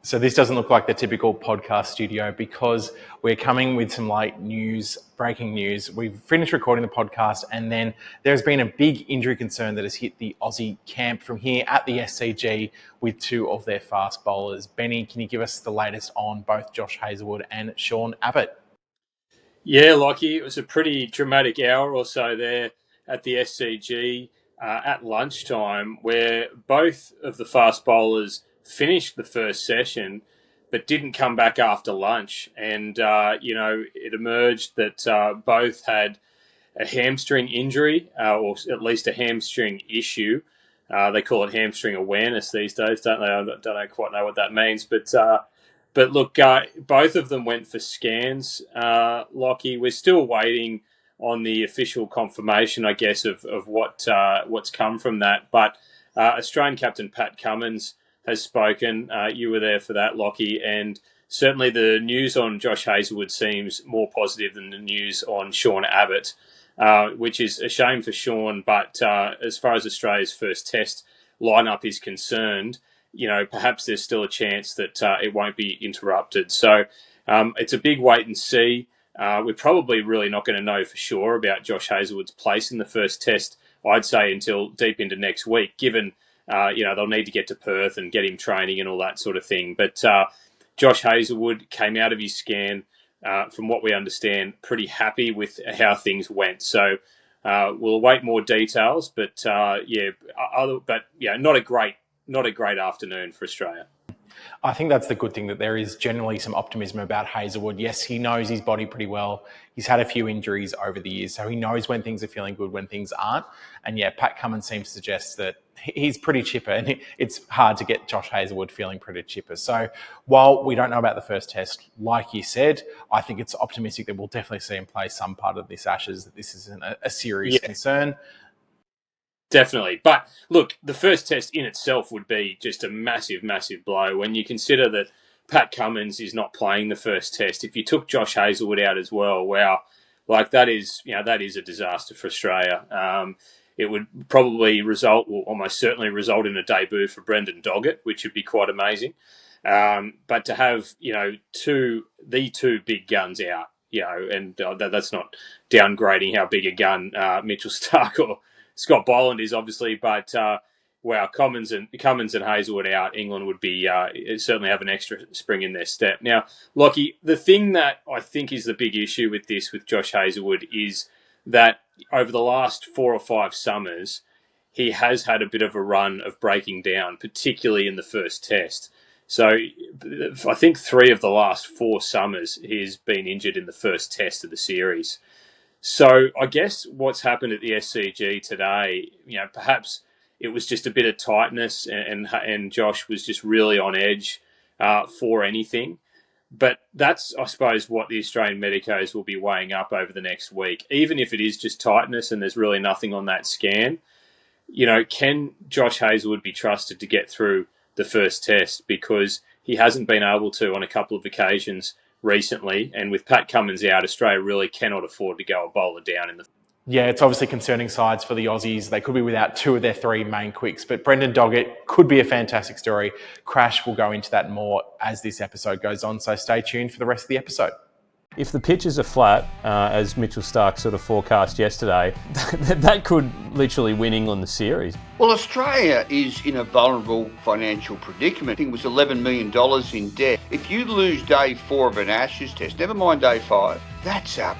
So this doesn't look like the typical podcast studio because we're coming with some late news, breaking news. We've finished recording the podcast and then there's been a big injury concern that has hit the Aussie camp from here at the SCG with two of their fast bowlers. Benny, can you give us the latest on both Josh Hazlewood and Sean Abbott? Yeah, Lockie, it was a pretty dramatic hour or so there at the SCG at lunchtime where both of the fast bowlers finished the first session but didn't come back after lunch. And, it emerged that both had a hamstring injury or at least a hamstring issue. They call it hamstring awareness these days, don't they? I don't quite know what that means. But look, both of them went for scans, Lockie. We're still waiting on the official confirmation, I guess, of what's come from that. But Australian captain Pat Cummins has spoken. You were there for that, Lockie. And certainly the news on Josh Hazlewood seems more positive than the news on Sean Abbott, which is a shame for Sean. But as far as Australia's first test lineup is concerned, perhaps there's still a chance that it won't be interrupted. So it's a big wait and see. We're probably really not going to know for sure about Josh Hazlewood's place in the first test, I'd say, until deep into next week, given, they'll need to get to Perth and get him training and all that sort of thing. But Josh Hazlewood came out of his scan, from what we understand, pretty happy with how things went. So we'll await more details. But, not a great afternoon for Australia. I think that's the good thing, that there is generally some optimism about Hazlewood. Yes, he knows his body pretty well. He's had a few injuries over the years, so he knows when things are feeling good, when things aren't. And yeah, Pat Cummins seems to suggest that he's pretty chipper, and it's hard to get Josh Hazlewood feeling pretty chipper. So while we don't know about the first test, like you said, I think it's optimistic that we'll definitely see him play some part of this Ashes, that this isn't a serious concern. Definitely. But look, the first test in itself would be just a massive, massive blow when you consider that Pat Cummins is not playing the first test. If you took Josh Hazlewood out as well, wow, that is a disaster for Australia. It would probably almost certainly result in a debut for Brendan Doggett, which would be quite amazing. But to have, the two big guns out, and that's not downgrading how big a gun Mitchell Starc or Scott Boland is, obviously, but Cummins and Hazlewood out, England would be certainly have an extra spring in their step. Now, Lockie, the thing that I think is the big issue with Josh Hazlewood is that over the last 4 or 5 summers, he has had a bit of a run of breaking down, particularly in the first test. So I think 3 of the last 4 summers he's been injured in the first test of the series. So I guess what's happened at the SCG today, perhaps it was just a bit of tightness and Josh was just really on edge for anything. But that's, I suppose, what the Australian medicos will be weighing up over the next week. Even if it is just tightness and there's really nothing on that scan, can Josh Hazlewood be trusted to get through the first test? Because he hasn't been able to on a couple of occasions recently, and with Pat Cummins out, Australia really cannot afford to go a bowler down in the... Yeah, it's obviously concerning sides for the Aussies. They could be without 2 of their 3 main quicks, but Brendan Doggett could be a fantastic story. Crash will go into that more as this episode goes on, so stay tuned for the rest of the episode. If the pitches are flat, as Mitchell Starc sort of forecast yesterday, that could literally win England the series. Well, Australia is in a vulnerable financial predicament. I think it was $11 million in debt. If you lose day 4 of an Ashes test, never mind day 5, that's a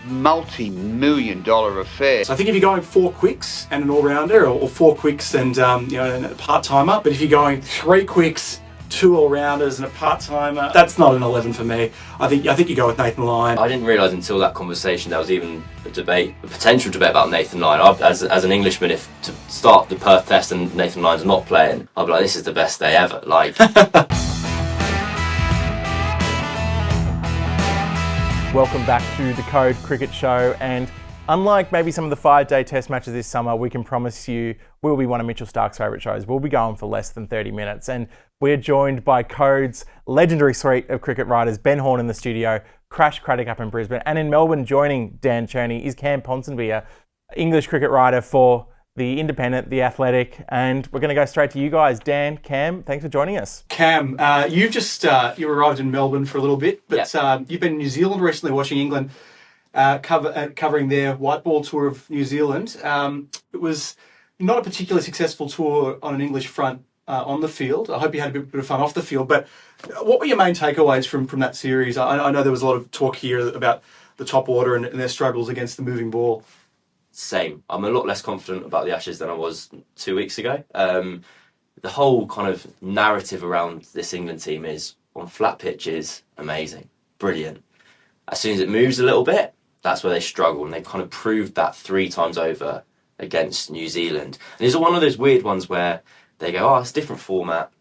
multi-million-dollar affair. So I think if you're going 4 quicks and an all-rounder, or 4 quicks and and a part-timer, but if you're going 3 quicks, 2 all-rounders and a part-timer, that's not an 11 for me. I think you go with Nathan Lyon. I didn't realise until that conversation there was even a potential debate about Nathan Lyon. As an Englishman, if to start the Perth test and Nathan Lyon's not playing, I'd be like, this is the best day ever. Welcome back to the Code Cricket Show, and unlike maybe some of the 5-day test matches this summer, we can promise you we'll be one of Mitchell Starc's favourite shows. We'll be going for less than 30 minutes, and we're joined by Code's legendary suite of cricket writers, Ben Horn in the studio, Crash Craddock up in Brisbane, and in Melbourne joining Dan Cherney is Cam Ponsonby, English cricket writer for the Independent, the Athletic, and we're going to go straight to you guys. Dan, Cam, thanks for joining us. Cam, you've just you arrived in Melbourne for a little bit, but you've been in New Zealand recently, watching England covering their white ball tour of New Zealand. It was not a particularly successful tour on an English front on the field. I hope you had a bit of fun off the field. But what were your main takeaways from that series? I know there was a lot of talk here about the top order and their struggles against the moving ball. Same. I'm a lot less confident about the Ashes than I was 2 weeks ago. The whole kind of narrative around this England team is on flat pitches, amazing, brilliant. As soon as it moves a little bit, that's where they struggle, and they kind of proved that 3 times over against New Zealand. And it's one of those weird ones where they go, it's a different format,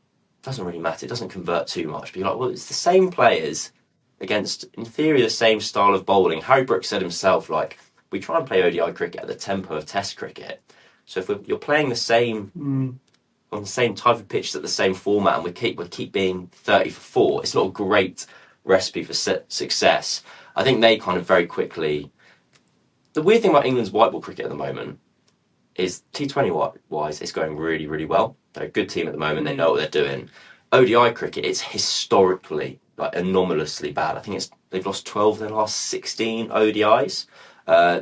doesn't really matter, it doesn't convert too much. But you're like, well, it's the same players against, in theory, the same style of bowling. Harry Brooks said himself, like, we try and play ODI cricket at the tempo of Test cricket. So if you're playing the same on the same type of pitches at the same format, and we keep being 30 for 4, it's not a great recipe for success. I think they kind of very quickly. The weird thing about England's white ball cricket at the moment is T20 wise, it's going really, really well. They're a good team at the moment. They know what they're doing. ODI cricket, it's historically anomalously bad. I think they've lost 12 of their last 16 ODIs.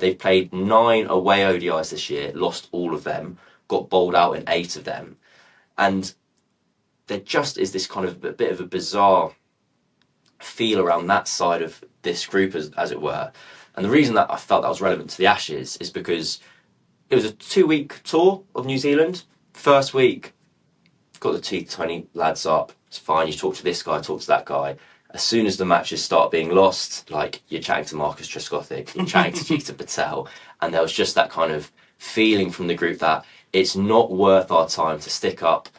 They've played 9 away ODIs this year, lost all of them, got bowled out in 8 of them. And there just is this kind of a bit of a bizarre feel around that side of this group, as it were. And the reason that I felt that was relevant to the Ashes is because it was a 2-week tour of New Zealand. First week, got the T20 lads up, it's fine, you talk to this guy, talk to that guy. As soon as the matches start being lost, like, you're chatting to Marcus Trescothick, you're chatting to Jeeta Patel, and there was just that kind of feeling from the group that it's not worth our time to stick up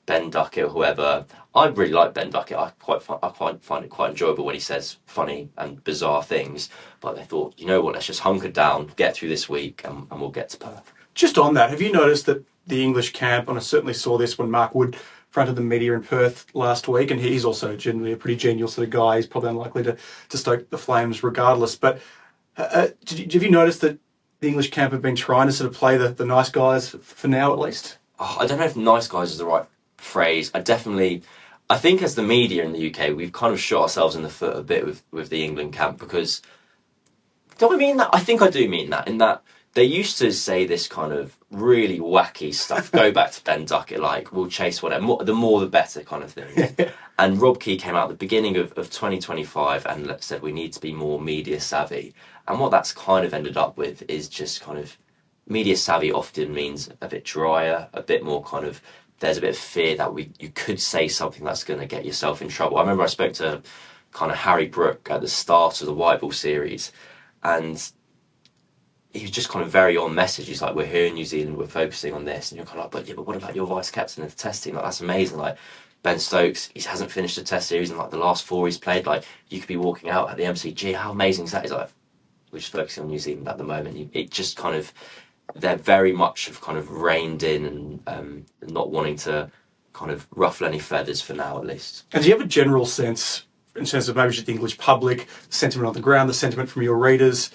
Ben Duckett or whoever. I really like Ben Duckett. I find it quite enjoyable when he says funny and bizarre things. But they thought, you know what, let's just hunker down, get through this week, and we'll get to Perth. Just on that, have you noticed that the English camp, and I certainly saw this when Mark Wood fronted the media in Perth last week, and he's also generally a pretty genial sort of guy. He's probably unlikely to stoke the flames regardless. But have you noticed that the English camp have been trying to sort of play the nice guys for now, at least? I don't know if nice guys is the right phrase. I think as the media in the UK, we've kind of shot ourselves in the foot a bit with the England camp, because, do I mean that? I think I do mean that, in that they used to say this kind of really wacky stuff. Go back to Ben Duckett, like, we'll chase whatever, the more the better kind of thing. And Rob Key came out at the beginning of 2025 and said we need to be more media savvy. And what that's kind of ended up with is just kind of, media savvy often means a bit drier, a bit more kind of, there's a bit of fear that you could say something that's going to get yourself in trouble. I remember I spoke to kind of Harry Brook at the start of the White Ball series, and he was just kind of very on message. He's like, we're here in New Zealand, we're focusing on this. And you're kind of like, but what about your vice captain of the test team? Like, that's amazing. Like, Ben Stokes, he hasn't finished the test series in like the last 4 he's played. Like, you could be walking out at the MCG. How amazing is that? He's like, we're just focusing on New Zealand at the moment. It just kind of, they're very much have kind of reined in and not wanting to kind of ruffle any feathers for now, at least. And do you have a general sense, in terms of maybe just the English public, sentiment on the ground, the sentiment from your readers,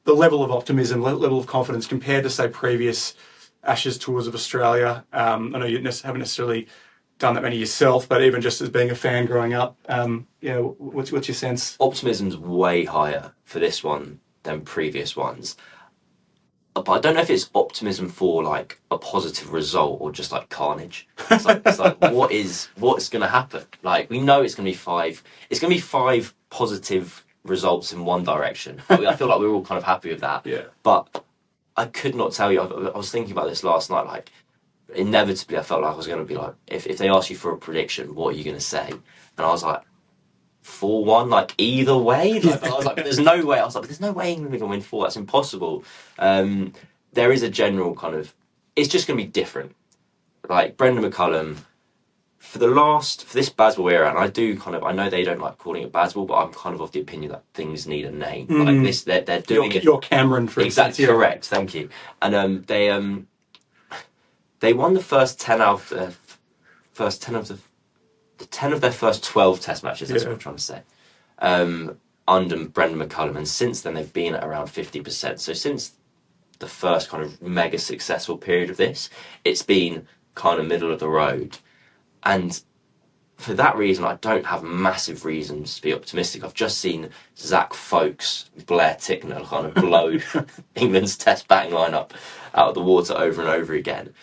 the level of optimism, level of confidence compared to, say, previous Ashes tours of Australia? I know you haven't necessarily done that many yourself, but even just as being a fan growing up, what's your sense? Optimism's way higher for this one than previous ones. But I don't know if it's optimism for like a positive result or just like carnage. It's like what's going to happen? Like, we know it's going to be 5. It's going to be 5 positive results in one direction. I feel like we're all kind of happy with that. Yeah. But I could not tell you. I was thinking about this last night. Like, inevitably, I felt like I was going to be like, if they ask you for a prediction, what are you going to say? And I was like, 4-1, like, either way. Like, I was like, there's no way. I was like, there's no way England are going to win 4. That's impossible. There is a general kind of, it's just going to be different. Like, Brendan McCullum, for this Bazball era, and I know they don't like calling it Bazball, but I'm kind of the opinion that things need a name. Like this, they're doing it. Your Cameron, for exactly, instance. Correct, thank you. And they won the first 10 of their first 12 Test matches. That's what I'm trying to say. Under Brendan McCullum, and since then they've been at around 50%. So since the first kind of mega successful period of this. It's been kind of middle of the road. And for that reason, I don't have massive reasons to be optimistic. I've just seen Zach Folkes, Blair Tickner kind of blow England's test batting lineup out of the water over and over again.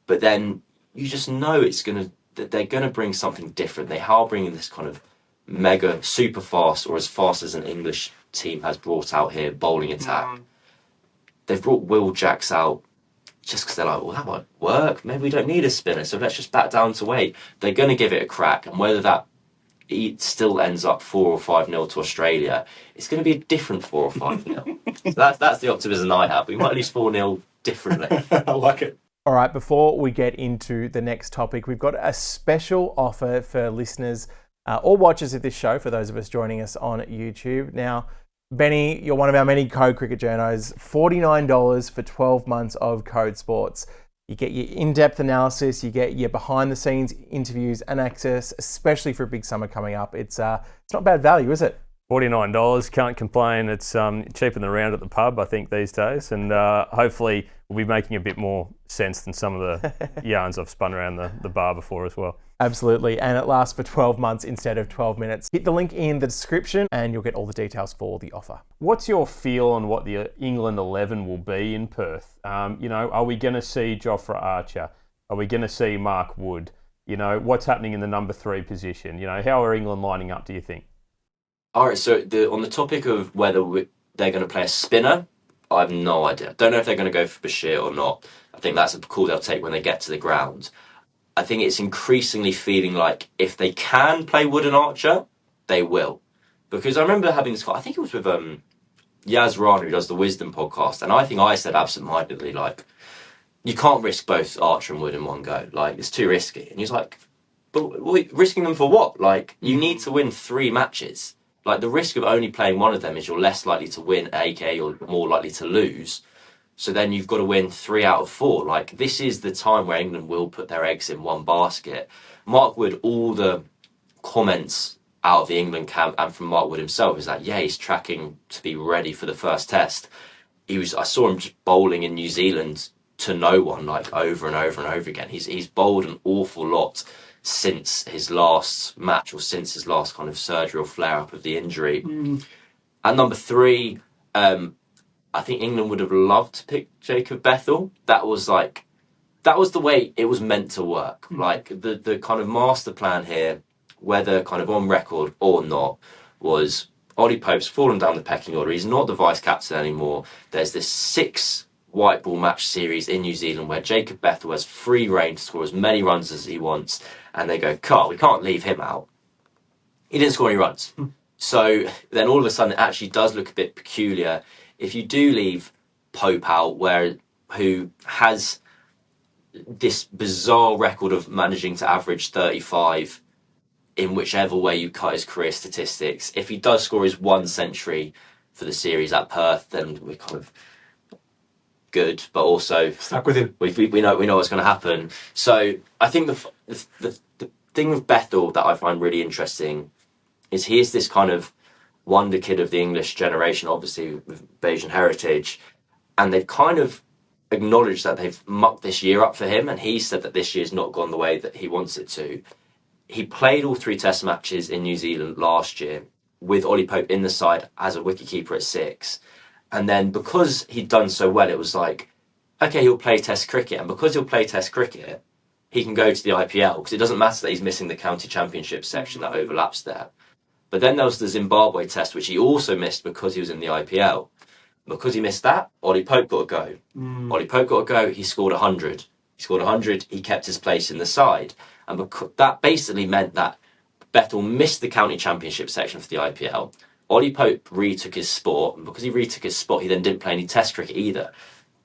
But then you just know that they're going to bring something different. They are bringing this kind of mega, super fast, or as fast as an English team has brought out here, bowling attack. They've brought Will Jacks out just because they're like, well, that won't work. Maybe we don't need a spinner, so let's just back down to weight. They're going to give it a crack, and whether that still ends up 4 or 5-0 to Australia, it's going to be a different 4 or 5-0. So that's the optimism I have. We might lose 4-0 differently. I like it. All right, before we get into the next topic, we've got a special offer for listeners or watchers of this show, for those of us joining us on YouTube. Now, Benny, you're one of our many Code Cricket journos. $49 for 12 months of Code Sports. You get your in-depth analysis, you get your behind-the-scenes interviews and access, especially for a big summer coming up. It's not bad value, is it? $49, can't complain. It's cheaper than a round at the pub, I think, these days. And hopefully we'll be making a bit more sense than some of the yarns I've spun around the bar before as well. Absolutely, and it lasts for 12 months instead of 12 minutes. Hit the link in the description and you'll get all the details for the offer. What's your feel on what the England 11 will be in Perth? Are we going to see Jofra Archer? Are we going to see Mark Wood? What's happening in the number 3 position? How are England lining up, do you think? All right, so on the topic of whether they're going to play a spinner, I have no idea. Don't know if they're going to go for Bashir or not. I think that's a call they'll take when they get to the ground. I think it's increasingly feeling like if they can play Wood and Archer, they will. Because I remember having this, I think it was with Yaz Rana, who does the Wisdom podcast, and I think I said absentmindedly, like, you can't risk both Archer and Wood in one go. Like, it's too risky. And he's like, but risking them for what? Like, you need to win 3 matches. Like, the risk of only playing one of them is you're less likely to win, aka you're more likely to lose. So then you've got to win 3 out of 4. Like, this is the time where England will put their eggs in one basket. Mark Wood, all the comments out of the England camp and from Mark Wood himself is that, he's tracking to be ready for the first test. I saw him just bowling in New Zealand to no one, like, over and over and over again. He's bowled an awful lot since his last match, or since his last kind of surgery or flare-up of the injury. And number 3, I think England would have loved to pick Jacob Bethel. That was the way it was meant to work. Like, the kind of master plan here, whether kind of on record or not, was Ollie Pope's fallen down the pecking order. He's not the vice-captain anymore. There's this 6 white ball match series in New Zealand where Jacob Bethel has free rein to score as many runs as he wants. And they go, Carl, we can't leave him out. He didn't score any runs. So then all of a sudden it actually does look a bit peculiar if you do leave Pope out, who has this bizarre record of managing to average 35 in whichever way you cut his career statistics. If he does score his 1 century for the series at Perth, then we're kind of good, but also Stuck with him. We know what's going to happen. So I think the thing with Bethel that I find really interesting is he is this kind of wonder kid of the English generation, obviously with Bayesian heritage, and they've kind of acknowledged that they've mucked this year up for him, and he said that this year's not gone the way that he wants it to. He played all 3 test matches in New Zealand last year with Ollie Pope in the side as a wicketkeeper at 6. And then because he'd done so well, it was like, okay, he'll play test cricket. And because he'll play test cricket, he can go to the IPL, because it doesn't matter that he's missing the county championship section that overlaps there. But then there was the Zimbabwe test, which he also missed because he was in the IPL. Because he missed that, Ollie Pope got to go. Ollie Pope got to go, he scored 100. He scored 100, he kept his place in the side. And that basically meant that Bethel missed the county championship section for the IPL. Ollie Pope retook his sport, and because he retook his spot, he then didn't play any test cricket either.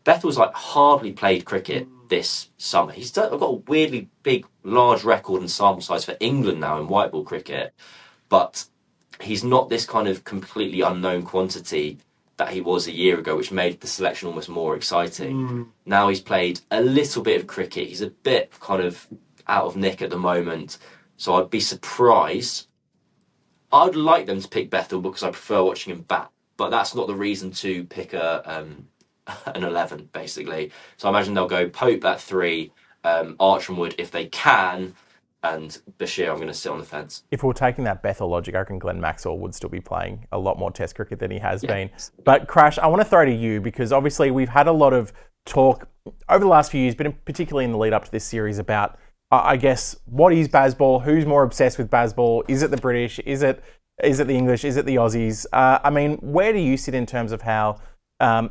Bethel's hardly played cricket this summer. He's got a weirdly big, large record and sample size for England now in white ball cricket, but he's not this kind of completely unknown quantity that he was a year ago, which made the selection almost more exciting. Now he's played a little bit of cricket. He's a bit kind of out of nick at the moment, so I'd be surprised. I'd like them to pick Bethel because I prefer watching him bat, but that's not the reason to pick a an 11, basically. So I imagine they'll go Pope at 3, Archwood if they can, and Bashir, I'm going to sit on the fence. If we were taking that Bethel logic, I reckon Glenn Maxwell would still be playing a lot more Test cricket than he has been. But Crash, I want to throw to you, because obviously we've had a lot of talk over the last few years, but particularly in the lead up to this series, about, I guess, what is Bazball? Who's more obsessed with Bazball? Is it the British? Is it the English? Is it the Aussies? I mean, where do you sit in terms of how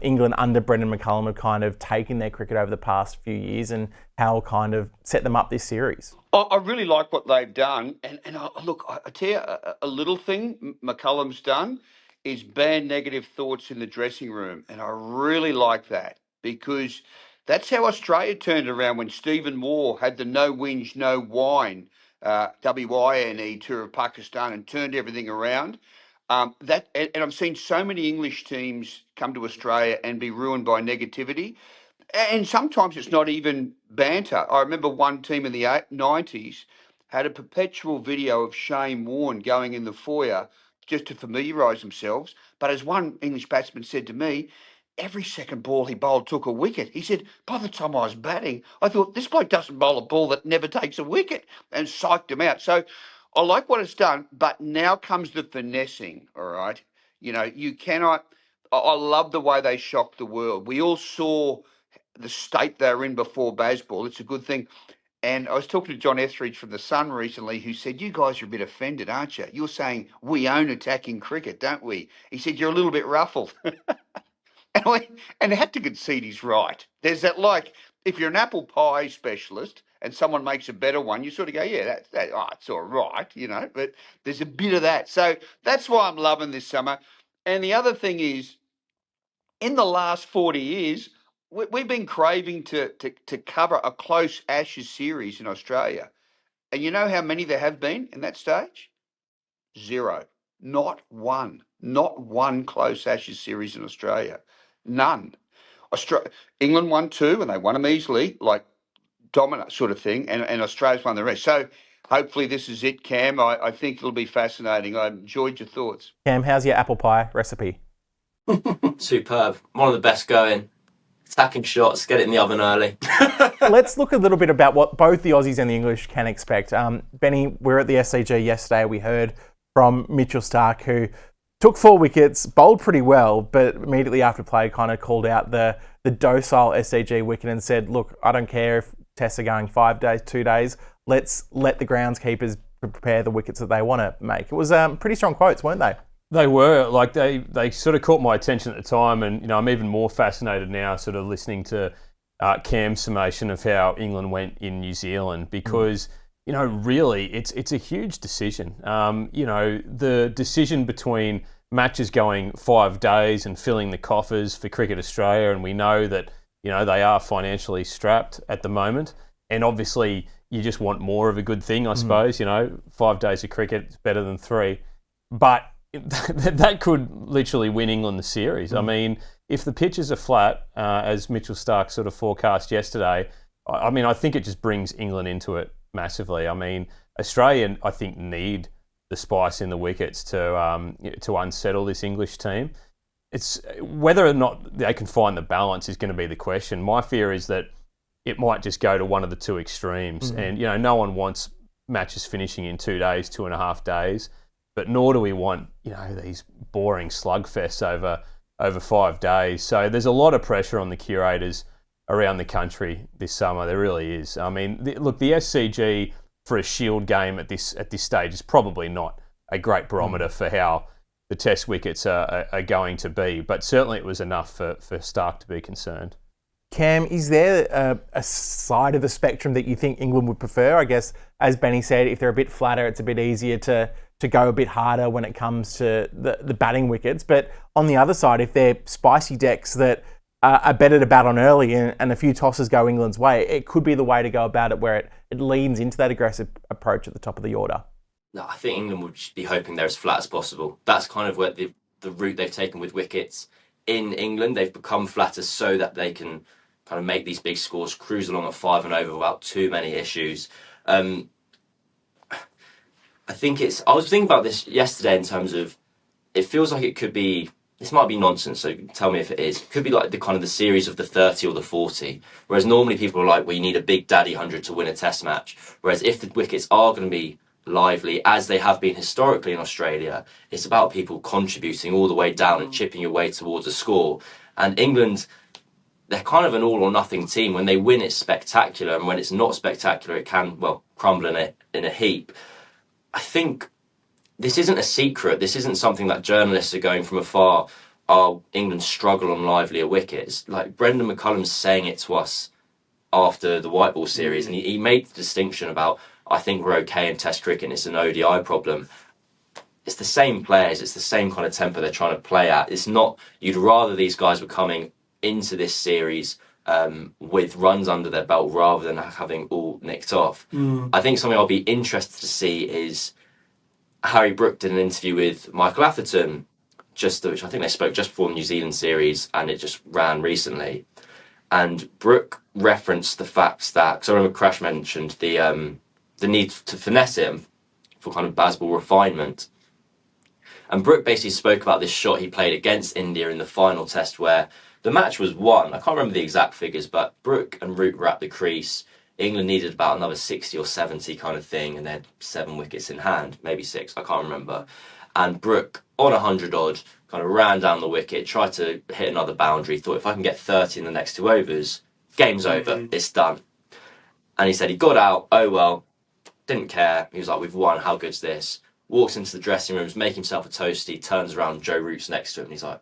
England under Brendan McCullum have kind of taken their cricket over the past few years, and how kind of set them up this series? I really like what they've done. And look, I tell you, a little thing McCullum's done is ban negative thoughts in the dressing room. And I really like that, because that's how Australia turned around when Stephen Moore had the no whinge, no whine, WYNE tour of Pakistan, and turned everything around. And I've seen so many English teams come to Australia and be ruined by negativity. And sometimes it's not even banter. I remember one team in the 90s had a perpetual video of Shane Warne going in the foyer just to familiarise themselves. But as one English batsman said to me, every second ball he bowled took a wicket. He said, by the time I was batting, I thought, this bloke doesn't bowl a ball that never takes a wicket, and psyched him out. So I like what it's done, but now comes the finessing, all right? You know, you cannot... I love the way they shocked the world. We all saw the state they're in before Bazball. It's a good thing. And I was talking to John Etheridge from The Sun recently, who said, you guys are a bit offended, aren't you? You're saying we own attacking cricket, don't we? He said, you're a little bit ruffled. And I had to concede he's right. There's that, like, if you're an apple pie specialist and someone makes a better one, you sort of go, yeah, it's all right, you know, but there's a bit of that. So that's why I'm loving this summer. And the other thing is, in the last 40 years, we've been craving to cover a close Ashes series in Australia. And you know how many there have been in that stage? 0. Not one. Not one close Ashes series in Australia. None. England won 2, and they won them easily, like dominant sort of thing, and Australia's won the rest. So hopefully this is it, Cam. I think it'll be fascinating. I enjoyed your thoughts. Cam, how's your apple pie recipe? Superb. One of the best going. Attacking shots, get it in the oven early. Let's look a little bit about what both the Aussies and the English can expect. Benny, we were at the SCG yesterday. We heard from Mitchell Starc, who took 4 wickets, bowled pretty well, but immediately after play kind of called out the docile SCG wicket and said, look, I don't care if tests are going 5 days, 2 days. Let's let the groundskeepers prepare the wickets that they want to make. It was pretty strong quotes, weren't they? They were. Like, they sort of caught my attention at the time, and, you know, I'm even more fascinated now sort of listening to Cam's summation of how England went in New Zealand, because, you know, really it's a huge decision. You know, the decision between matches going 5 days and filling the coffers for Cricket Australia, and we know that, you know, they are financially strapped at the moment, and obviously you just want more of a good thing, I suppose. You know, 5 days of cricket is better than 3. But that could literally win England the series. I mean, if the pitches are flat, as Mitchell Starc sort of forecast yesterday, I mean, I think it just brings England into it massively. I mean, Australia, I think, need the spice in the wickets to unsettle this English team. It's whether or not they can find the balance is going to be the question. My fear is that it might just go to one of the two extremes, and, you know, no one wants matches finishing in 2 days, 2.5 days. But nor do we want, you know, these boring slugfests over 5 days. So there's a lot of pressure on the curators around the country this summer. There really is. I mean, look, the SCG for a Shield game at this stage is probably not a great barometer for how the Test wickets are going to be. But certainly it was enough for Starc to be concerned. Cam, is there a side of the spectrum that you think England would prefer? I guess, as Benny said, if they're a bit flatter, it's a bit easier to go a bit harder when it comes to the batting wickets. But on the other side, if they're spicy decks that are better to bat on early and a few tosses go England's way, it could be the way to go about it, where it leans into that aggressive approach at the top of the order. No, I think England would just be hoping they're as flat as possible. That's kind of what the route they've taken with wickets. In England, they've become flatter so that they can kind of make these big scores, cruise along at 5 and over without too many issues. I was thinking about this yesterday in terms of, it feels like it could be this might be nonsense, so tell me if it is. It could be like the kind of the series of the 30 or the 40. Whereas normally people are like, well, you need a big daddy 100 to win a test match. Whereas if the wickets are going to be lively, as they have been historically in Australia, it's about people contributing all the way down and chipping your way towards a score. And England, they're kind of an all or nothing team. When they win, it's spectacular. And when it's not spectacular, it can, well, crumble in a heap. I think this isn't a secret. This isn't something that journalists are going from afar. Oh, England struggle on livelier wickets. Like Brendan McCullum's saying it to us after the white ball series, and he made the distinction about, I think we're okay in Test cricket and it's an ODI problem. It's the same players, it's the same kind of tempo they're trying to play at. It's not, you'd rather these guys were coming into this series with runs under their belt rather than having all nicked off. I think something I'll be interested to see is Harry Brook did an interview with Michael Atherton, which I think they spoke just before the New Zealand series, and it just ran recently. And Brook referenced the fact that, because I remember Crash mentioned the need to finesse him for kind of baseball refinement. And Brook basically spoke about this shot he played against India in the final test where the match was won. I can't remember the exact figures, but Brook and Root were at the crease. England needed about another 60 or 70 kind of thing, and they had 7 wickets in hand, maybe 6, I can't remember. And Brook, on 100 odd, kind of ran down the wicket, tried to hit another boundary, thought if I can get 30 in the next 2 overs, game's over, it's done. And he said he got out, oh well, didn't care. He was like, we've won, how good's this? Walks into the dressing rooms, makes himself a toasty, turns around, Joe Root's next to him, and he's like,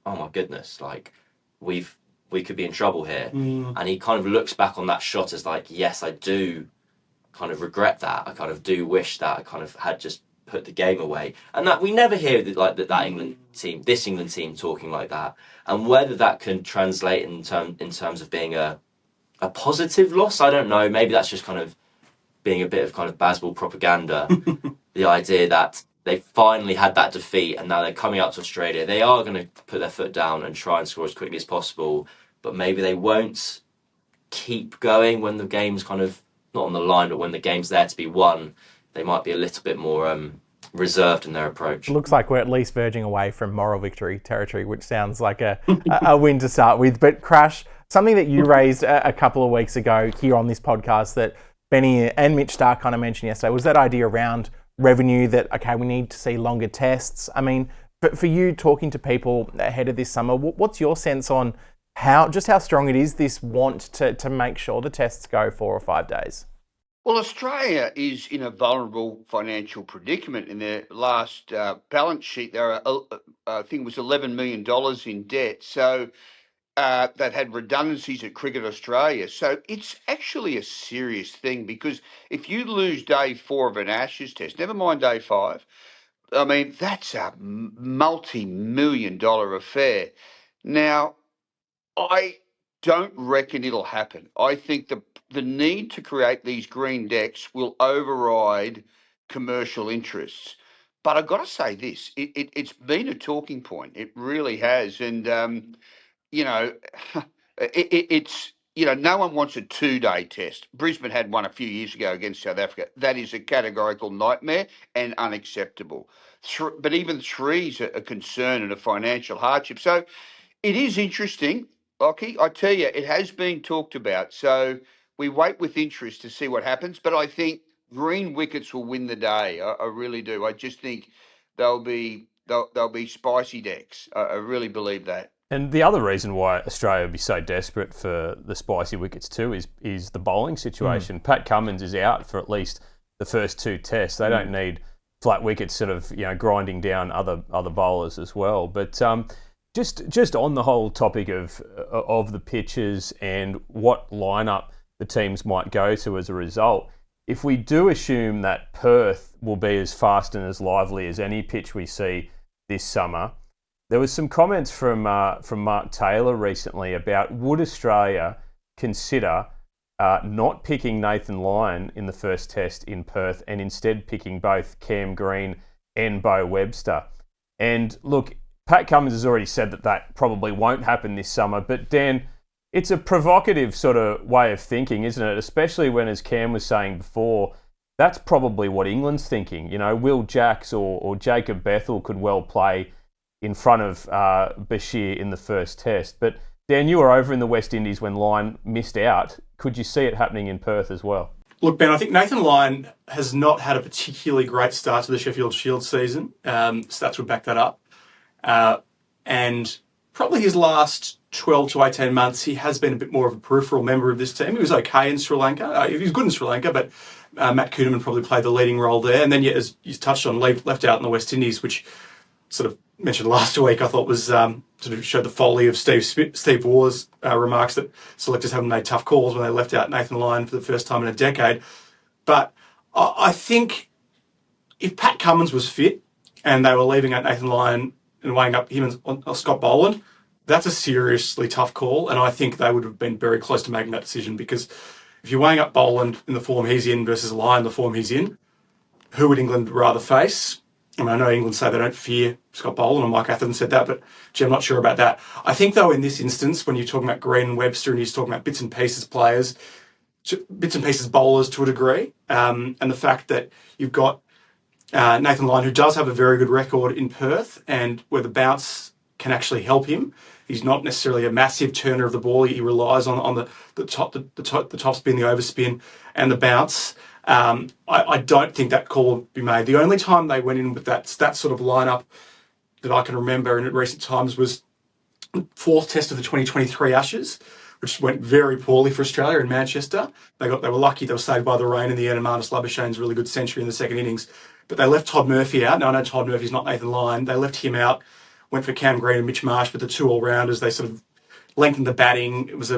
oh my goodness, like, we could be in trouble here. And he kind of looks back on that shot as like, yes, I do kind of regret that. I kind of do wish that I kind of had just put the game away. And that we never hear that England team, this England team talking like that. And whether that can translate in terms of being a positive loss, I don't know. Maybe that's just kind of being a bit of kind of baseball propaganda. The idea that they finally had that defeat and now they're coming out to Australia. They are going to put their foot down and try and score as quickly as possible. But maybe they won't keep going when the game's kind of not on the line, but when the game's there to be won, they might be a little bit more reserved in their approach. It looks like we're at least verging away from moral victory territory, which sounds like a win to start with. But Crash, something that you raised a couple of weeks ago here on this podcast that Benny and Mitch Starc kind of mentioned yesterday was that idea around revenue that, okay, we need to see longer tests. I mean, for you talking to people ahead of this summer, what's your sense on how strong it is, this want to make sure the tests go 4 or 5 days? Well, Australia is in a vulnerable financial predicament. In their last balance sheet, I think it was $11 million in debt. So they've had redundancies at Cricket Australia. So it's actually a serious thing because if you lose day 4 of an Ashes test, never mind day 5, I mean, that's a multi-million-dollar affair. Now, I don't reckon it'll happen. I think the need to create these green decks will override commercial interests. But I've got to say this, it's been a talking point. It really has. And, you know, it's, you know, no one wants a 2-day test. Brisbane had one a few years ago against South Africa. That is a categorical nightmare and unacceptable. But even 3's a concern and a financial hardship. So it is interesting, Lockie. I tell you, it has been talked about. So we wait with interest to see what happens. But I think green wickets will win the day. I really do. I just think they'll be spicy decks. I really believe that. And the other reason why Australia would be so desperate for the spicy wickets too is the bowling situation. Pat Cummins is out for at least the first 2 tests. They don't need flat wickets sort of, you know, grinding down other bowlers as well. But just on the whole topic of the pitches and what lineup the teams might go to as a result, if we do assume that Perth will be as fast and as lively as any pitch we see this summer, there was some comments from Mark Taylor recently about would Australia consider not picking Nathan Lyon in the first test in Perth and instead picking both Cam Green and Bo Webster. And look, Pat Cummins has already said that probably won't happen this summer, but Dan, it's a provocative sort of way of thinking, isn't it? Especially when, as Cam was saying before, that's probably what England's thinking. You know, Will Jacks or Jacob Bethel could well play in front of Bashir in the first test. But Dan, you were over in the West Indies when Lyon missed out. Could you see it happening in Perth as well? Look, Ben, I think Nathan Lyon has not had a particularly great start to the Sheffield Shield season. Stats would back that up. And probably his last 12 to 18 months, he has been a bit more of a peripheral member of this team. He was okay in Sri Lanka. He was good in Sri Lanka, but Matt Kuhneman probably played the leading role there. And then, yeah, as you touched on, left out in the West Indies, which sort of mentioned last week, I thought was sort of showed the folly of Steve Waugh's remarks that selectors haven't made tough calls when they left out Nathan Lyon for the first time in a decade. But I think if Pat Cummins was fit and they were leaving out Nathan Lyon and weighing up him and Scott Boland, that's a seriously tough call. And I think they would have been very close to making that decision, because if you're weighing up Boland in the form he's in versus Lyon the form he's in, who would England rather face? I mean, I know England say they don't fear Scott Boland, and Mike Atherton said that, but gee, I'm not sure about that. I think, though, in this instance, when you're talking about Green and Webster and you're talking about bits and pieces players, bits and pieces bowlers to a degree, and the fact that you've got Nathan Lyon, who does have a very good record in Perth, and where the bounce can actually help him. He's not necessarily a massive turner of the ball. He relies on the top spin, the overspin, and the bounce. I don't think that call would be made. The only time they went in with that sort of lineup that I can remember in recent times was fourth test of the 2023 Ashes, which went very poorly for Australia in Manchester. They were lucky they were saved by the rain in the end, and Marnus Labuschagne's really good century in the second innings. But they left Todd Murphy out. Now, I know Todd Murphy's not Nathan Lyon. They left him out, went for Cam Green and Mitch Marsh with the two all-rounders. They sort of lengthened the batting. It was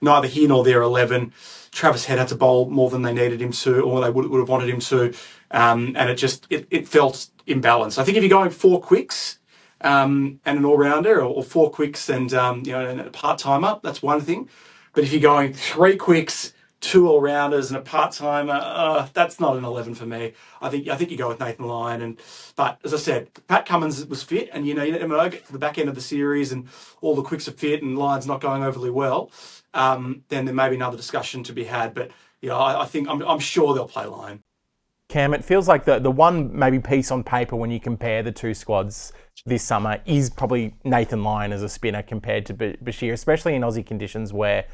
neither here nor there 11. Travis Head had to bowl more than they needed him to, or they would have wanted him to. And it felt imbalanced. I think if you're going four quicks and an all-rounder, or four quicks and and a part-timer, that's one thing. But if you're going three quicks, two all-rounders and a part-timer, that's not an 11 for me. I think you go with Nathan Lyon. But as I said, Pat Cummins was fit, and you let him get to the back end of the series and all the quicks are fit and Lyon's not going overly well, then there may be another discussion to be had. But I think I'm sure they'll play Lyon. Cam, it feels like the one maybe piece on paper when you compare the two squads this summer is probably Nathan Lyon as a spinner compared to Bashir, especially in Aussie conditions where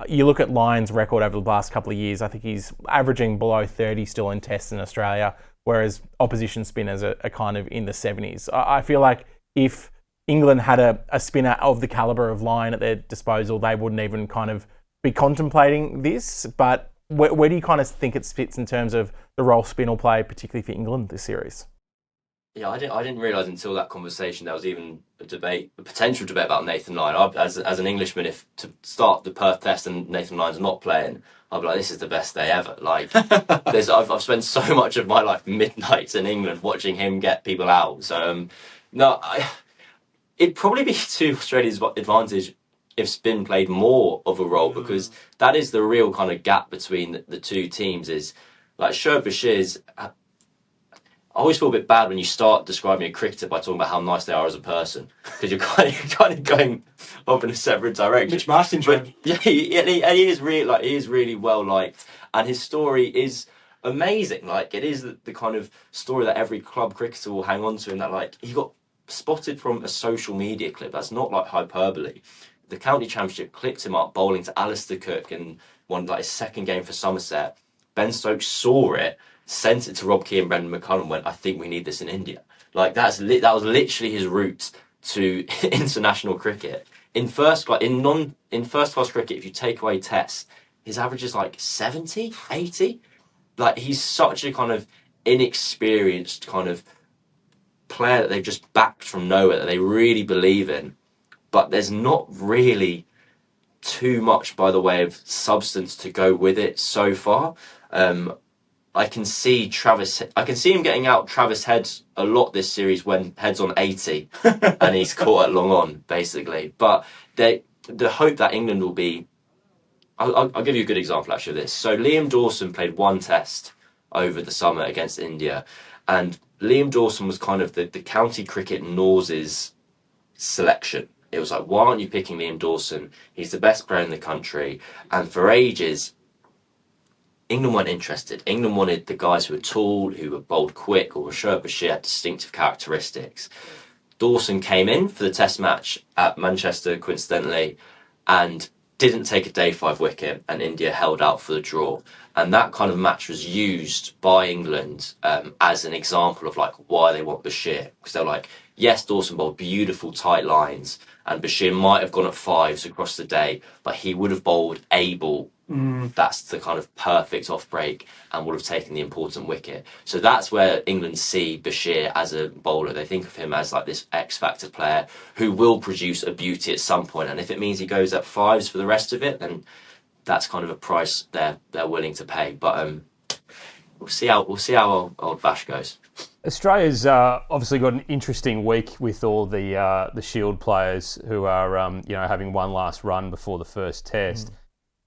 you look at Lyon's record over the last couple of years. I think he's averaging below 30 still in tests in Australia, whereas opposition spinners are kind of in the 70s. I feel like if England had a spinner of the calibre of Lyon at their disposal, they wouldn't even kind of be contemplating this. But where do you kind of think it fits in terms of the role spin will play, particularly for England this series? Yeah, I didn't realise until that conversation there was even a potential debate about Nathan Lyon. As an Englishman, if to start the Perth test and Nathan Lyon's not playing, I'd be like, this is the best day ever. Like, I've spent so much of my life midnights in England watching him get people out. So, it'd probably be to Australia's advantage if spin played more of a role, because that is the real kind of gap between the two teams. Is like Shoaib Bashir's. I always feel a bit bad when you start describing a cricketer by talking about how nice they are as a person, because you're kind of going off in a separate direction. Mitch Marsh syndrome. Yeah, he is really well liked, and his story is amazing. Like, it is the kind of story that every club cricketer will hang on to, in that, like, he got spotted from a social media clip. That's not like hyperbole. The county championship clipped him up bowling to Alistair Cook and won like his second game for Somerset. Ben Stokes saw it, sent it to Rob Key and Brendan McCullum, went, I think we need this in India. Like, that was literally his route to international cricket. In first class cricket, if you take away tests, his average is like 70, 80. Like, he's such a kind of inexperienced kind of player that they've just backed from nowhere, that they really believe in. But there's not really too much by the way of substance to go with it so far. I can see him getting out Travis Head a lot this series when Head's on 80 and he's caught at long on, basically. But the hope that England will be... I'll give you a good example, actually, of this. So Liam Dawson played one test over the summer against India, and Liam Dawson was kind of the county cricket Norse's selection. It was like, why aren't you picking Liam Dawson? He's the best player in the country. And for ages, England weren't interested. England wanted the guys who were tall, who were bowled quick, or Shoaib Bashir had distinctive characteristics. Dawson came in for the test match at Manchester, coincidentally, and didn't take a day 5 wicket, and India held out for the draw. And that kind of match was used by England as an example of like why they want Bashir, because they're like, yes, Dawson bowled beautiful tight lines, and Bashir might have gone at 5s across the day, but he would have bowled a ball. That's the kind of perfect off break and would have taken the important wicket. So that's where England see Bashir as a bowler. They think of him as like this X factor player who will produce a beauty at some point. And if it means he goes at 5s for the rest of it, then that's kind of a price they're willing to pay. But we'll see how old Bash goes. Australia's obviously got an interesting week with all the Shield players who are having one last run before the first test.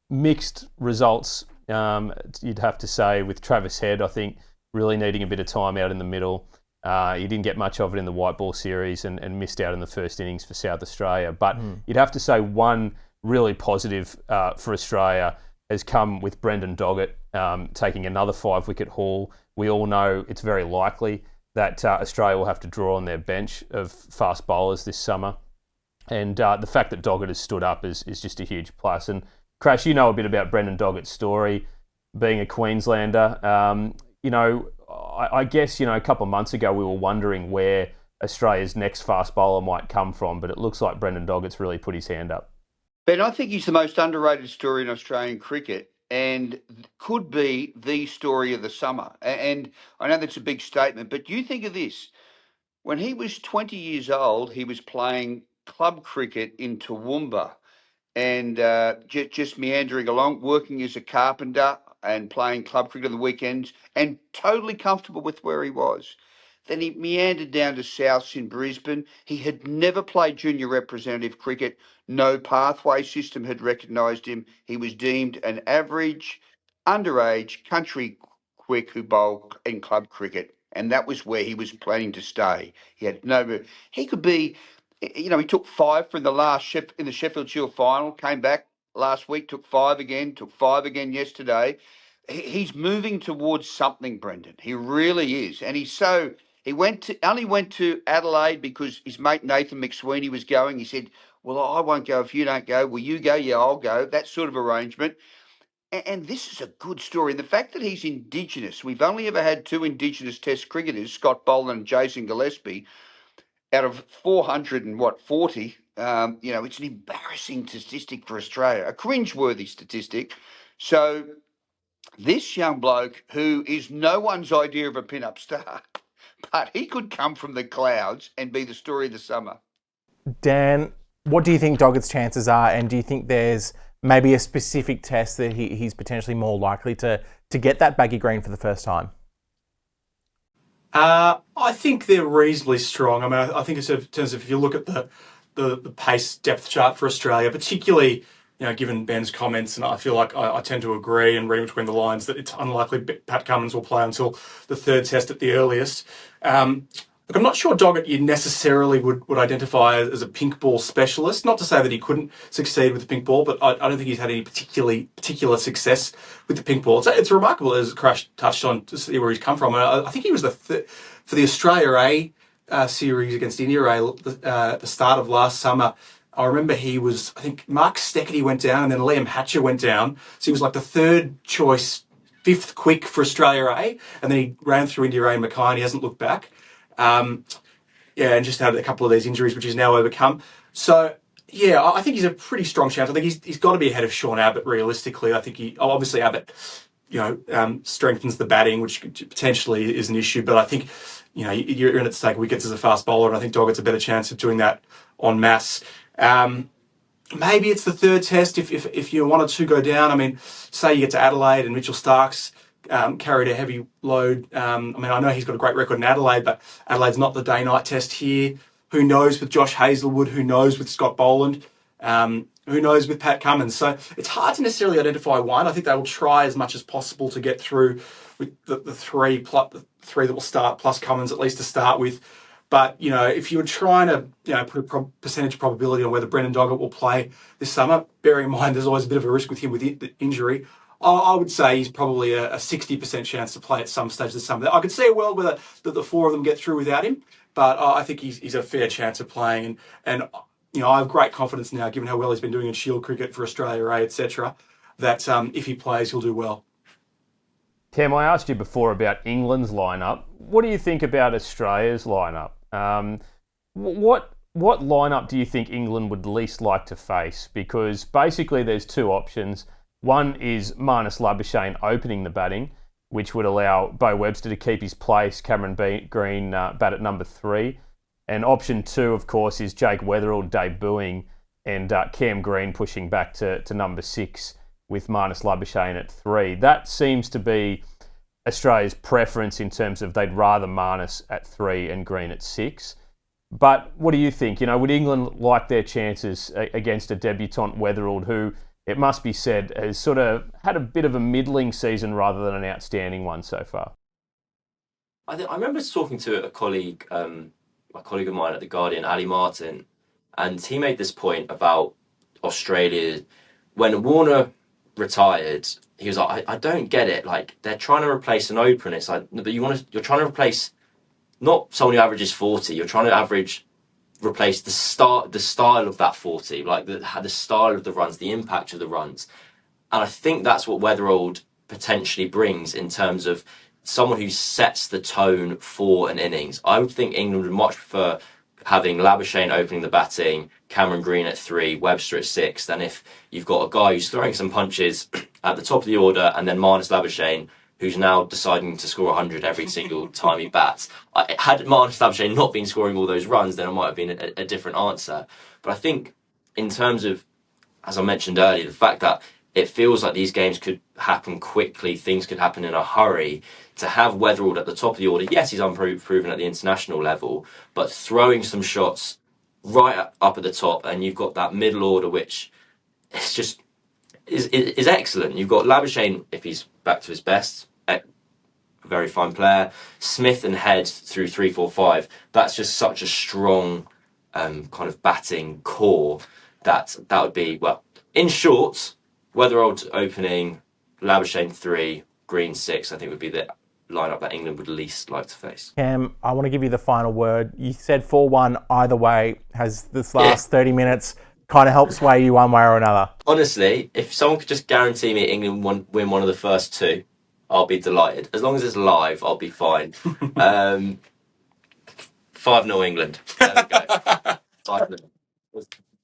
Mixed results, you'd have to say, with Travis Head, I think, really needing a bit of time out in the middle. He didn't get much of it in the white ball series and missed out in the first innings for South Australia. But you'd have to say one really positive for Australia has come with Brendan Doggett taking another 5-wicket haul. We all know it's very likely that Australia will have to draw on their bench of fast bowlers this summer. And the fact that Doggett has stood up is just a huge plus. And Crash, you know a bit about Brendan Doggett's story, being a Queenslander. I guess, a couple of months ago we were wondering where Australia's next fast bowler might come from, but it looks like Brendan Doggett's really put his hand up. Ben, I think he's the most underrated story in Australian cricket and could be the story of the summer. And I know that's a big statement, but you think of this. When he was 20 years old, he was playing club cricket in Toowoomba and just meandering along, working as a carpenter and playing club cricket on the weekends and totally comfortable with where he was. Then he meandered down to Souths in Brisbane. He had never played junior representative cricket. No pathway system had recognised him. He was deemed an average, underage country quick who bowled in club cricket. And that was where he was planning to stay. He could be, he took 5 from the in the Sheffield Shield final, came back last week, took 5 again yesterday. He's moving towards something, Brendon. He really is. And he only went to Adelaide because his mate Nathan McSweeney was going. He said, well, I won't go if you don't go. Will you go? Yeah, I'll go. That sort of arrangement. And this is a good story. And the fact that he's Indigenous, we've only ever had 2 Indigenous Test cricketers, Scott Boland and Jason Gillespie, out of 440. It's an embarrassing statistic for Australia, a cringeworthy statistic. So this young bloke, who is no one's idea of a pin-up star, but he could come from the clouds and be the story of the summer. Dan, what do you think Doggett's chances are, and do you think there's maybe a specific test that he's potentially more likely to get that baggy green for the first time? I think they're reasonably strong. I mean, I think in terms of if you look at the pace depth chart for Australia, particularly, given Ben's comments, and I feel like I tend to agree and read between the lines that it's unlikely Pat Cummins will play until the 3rd test at the earliest. Look, I'm not sure Doggett you necessarily would identify as a pink ball specialist. Not to say that he couldn't succeed with the pink ball, but I don't think he's had any particular success with the pink ball. It's remarkable, as Crash touched on, to see where he's come from. I think he was for the Australia A series against India A at the start of last summer. I remember I think Mark Steckety went down and then Liam Hatcher went down. So he was like the 3rd choice, 5th quick for Australia A. And then he ran through India A and Mackay and he hasn't looked back. And just had a couple of these injuries, which he's now overcome. So, I think he's a pretty strong chance. I think he's got to be ahead of Sean Abbott, realistically. I think obviously Abbott, strengthens the batting, which potentially is an issue. But I think, you're in at stake wickets as a fast bowler, and I think Doggett's a better chance of doing that en masse. Maybe it's the 3rd test if you wanted to go down. I mean, say you get to Adelaide and Mitchell Starc's carried a heavy load. I know he's got a great record in Adelaide, but Adelaide's not the day-night test here. Who knows with Josh Hazlewood? Who knows with Scott Boland? Who knows with Pat Cummins? So it's hard to necessarily identify one. I think they will try as much as possible to get through with the 3 that will start, plus Cummins at least to start with. But, if you were trying to, put a percentage probability on whether Brendan Doggett will play this summer, bear in mind there's always a bit of a risk with him with the injury. I would say he's probably a 60% chance to play at some stage this summer. I could see a world where the 4 of them get through without him, but I think he's a fair chance of playing. And I have great confidence now, given how well he's been doing in Shield cricket for Australia, etc., that if he plays, he'll do well. Cam, I asked you before about England's lineup. What do you think about Australia's lineup? What lineup do you think England would least like to face? Because basically there's two options. One is Marnus Labuschagne opening the batting, which would allow Beau Webster to keep his place, Cameron Green bat at number 3. And option 2, of course, is Jake Weatherald debuting and Cam Green pushing back to number 6 with Marnus Labuschagne at 3. That seems to be Australia's preference in terms of they'd rather Marnus at 3 and Green at 6. But what do you think? Would England like their chances against a debutant Weatherald who, it must be said, has sort of had a bit of a middling season rather than an outstanding one so far? I remember talking to a colleague, a colleague of mine at The Guardian, Ali Martin, and he made this point about Australia. When Warner retired, he was like, I don't get it. Like, they're trying to replace an opener. It's like, no, but you're trying to replace not someone who averages 40. You're trying to replace the style of that 40, like the style of the runs, the impact of the runs. And I think that's what Weatherald potentially brings in terms of someone who sets the tone for an innings. I would think England would much prefer having Labuschagne opening the batting, Cameron Green at 3, Webster at 6, than if you've got a guy who's throwing some punches at the top of the order and then Marnus Labuschagne, who's now deciding to score 100 every single time he bats. Had Marnus Labuschagne not been scoring all those runs, then it might have been a different answer. But I think in terms of, as I mentioned earlier, the fact that it feels like these games could happen quickly, things could happen in a hurry, to have Weatherald at the top of the order, yes, he's unproven at the international level, but throwing some shots right up at the top, and you've got that middle order, which is just is excellent. You've got Labuschagne, if he's back to his best, a very fine player. Smith and Head through 3, 4, 5. That's just such a strong kind of batting core that would be, well, in short, Weatherald opening, Labuschagne 3, Green 6, I think would be the lineup that England would least like to face. Cam, I want to give you the final word. You said 4-1 either way. Has this last 30 minutes kind of helped sway you one way or another? Honestly, if someone could just guarantee me England win one of the first 2, I'll be delighted. As long as it's live, I'll be fine. 5-0 England. There we go. 5-0.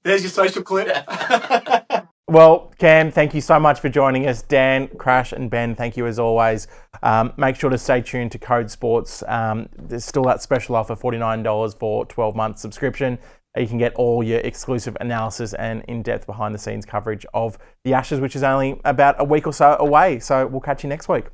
There's your social clip. Well, Cam, thank you so much for joining us. Dan, Crash and Ben, thank you as always. Make sure to stay tuned to Code Sports. There's still that special offer, $49 for 12-month subscription. You can get all your exclusive analysis and in-depth behind-the-scenes coverage of the Ashes, which is only about a week or so away. So we'll catch you next week.